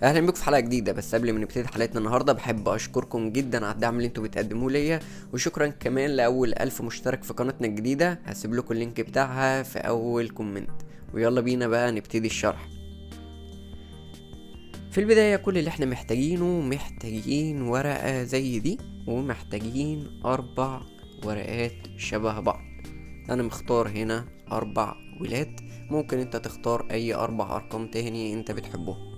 اهلا بكم في حلقه جديده. بس قبل ما نبتدي حلقتنا النهارده بحب اشكركم جدا على الدعم اللي انتوا بتقدموه ليا، وشكرا كمان لاول 1000 مشترك في قناتنا الجديده. هسيب لكم اللينك بتاعها في اول كومنت. ويلا بينا بقى نبتدي الشرح. في البدايه كل اللي احنا محتاجين ورقه زي دي، ومحتاجين 4 ورقات شبه بعض. انا مختار هنا 4 ولاد، ممكن انت تختار اي 4 ارقام تاني انت بتحبهم.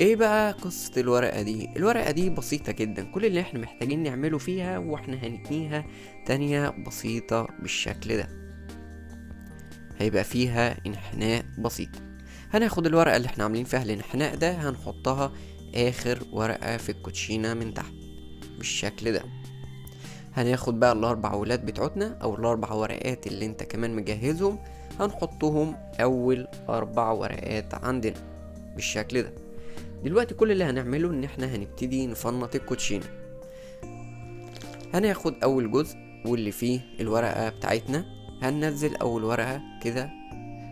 ايه بقى قصة الورقة دي؟ الورقة دي بسيطة جدا، كل اللي احنا محتاجين نعمله فيها واحنا هنتنيها تانية بسيطة بالشكل ده. هيبقى فيها انحناء بسيط. هناخد الورقة اللي احنا عاملين فيها الانحناء ده، هنحطها اخر ورقة في الكوتشينة من تحت بالشكل ده. هناخد بقى ال4 ولاد بتوعتنا او ال4 ورقات اللي انت كمان مجهزهم، هنحطهم اول 4 ورقات عندنا بالشكل ده. دلوقتي كل اللي هنعمله ان احنا هنبتدي نفنط الكوتشينة. هناخد اول جزء واللي فيه الورقة بتاعتنا، هننزل اول ورقة كده،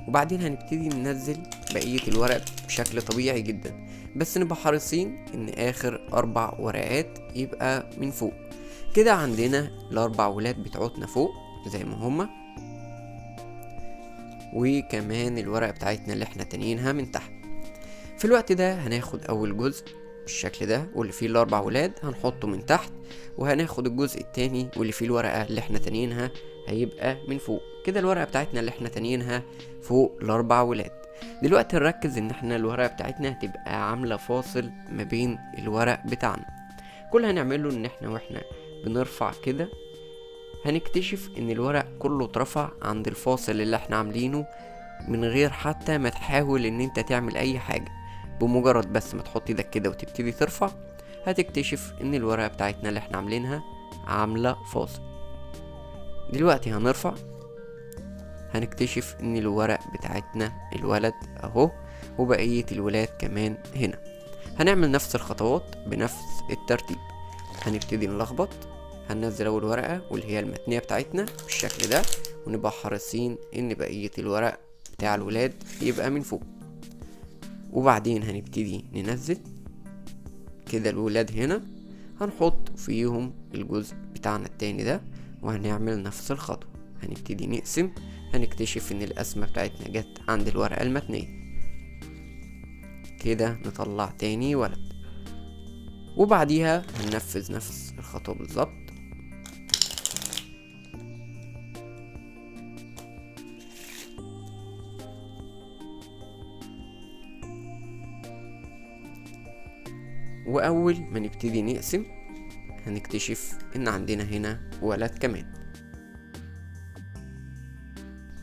وبعدين هنبتدي ننزل بقية الورق بشكل طبيعي جدا، بس نبقى حريصين ان اخر 4 ورقات يبقى من فوق كده. عندنا ال4 ولاد بتوعتنا فوق زي ما هما، وكمان الورقة بتاعتنا اللي احنا تانيينها من تحت. في الوقت ده هناخد اول جزء بالشكل ده واللي فيه ال4 ولاد هنحطه من تحت، وهناخد الجزء التاني واللي فيه الورقة اللي احنا تانيينها هيبقى من فوق كده. الورقة بتاعتنا اللي احنا تانيينها فوق ال4 ولاد. دلوقتي نركز ان احنا الورقة بتاعتنا هتبقى عاملة فاصل ما بين الورق بتاعنا. كل اللي هنعمله ان احنا واحنا بنرفع كده هنكتشف ان الورق كله اترفع عند الفاصل اللي احنا عاملينه، من غير حتى ما تحاول ان انت تعمل اي حاجة. بمجرد بس ما تحط ايدك كده وتبتدي ترفع، هتكتشف ان الورقة بتاعتنا اللي احنا عاملينها عاملة فاصل. دلوقتي هنرفع، هنكتشف ان الورق بتاعتنا الولد اهو، وبقية الولاد كمان هنا. هنعمل نفس الخطوات بنفس الترتيب. هنبتدي نلخبط، هننزل اول ورقة واللي هي المتنية بتاعتنا بالشكل ده، ونبقى حريصين ان بقية الورق بتاع الولاد يبقى من فوق. وبعدين هنبتدي ننزل كده الولاد هنا، هنحط فيهم الجزء بتاعنا التاني ده، وهنعمل نفس الخطوة. هنبتدي نقسم، هنكتشف ان القسمة بتاعتنا جت عند الورقة المتنية كده. نطلع تاني ولد، وبعديها هننفذ نفس الخطوة بالظبط. واول ما نبتدي نقسم هنكتشف ان عندنا هنا ولد كمان،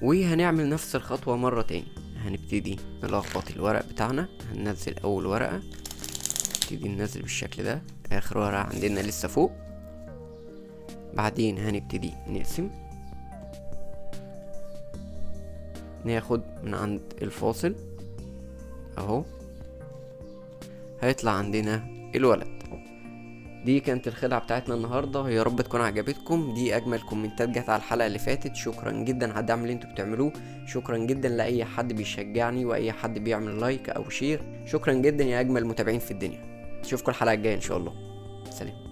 وهنعمل نفس الخطوة مرة تاني. هنبتدي نلخبط الورق بتاعنا، هننزل اول ورقة، نبتدي ننزل بالشكل ده اخر ورقة عندنا لسه فوق. بعدين هنبتدي نقسم، ناخد من عند الفاصل اهو، هيطلع عندنا الولد. دي كانت الخدعة بتاعتنا النهاردة، يا رب تكون عجبتكم. دي اجمل كومنتات جت على الحلقة اللي فاتت. شكرا جدا على الدعم اللي انتوا بتعملوه، شكرا جدا لاي حد بيشجعني واي حد بيعمل لايك او شير. شكرا جدا يا اجمل متابعين في الدنيا. اشوفكم الحلقة الجاية ان شاء الله. سلام.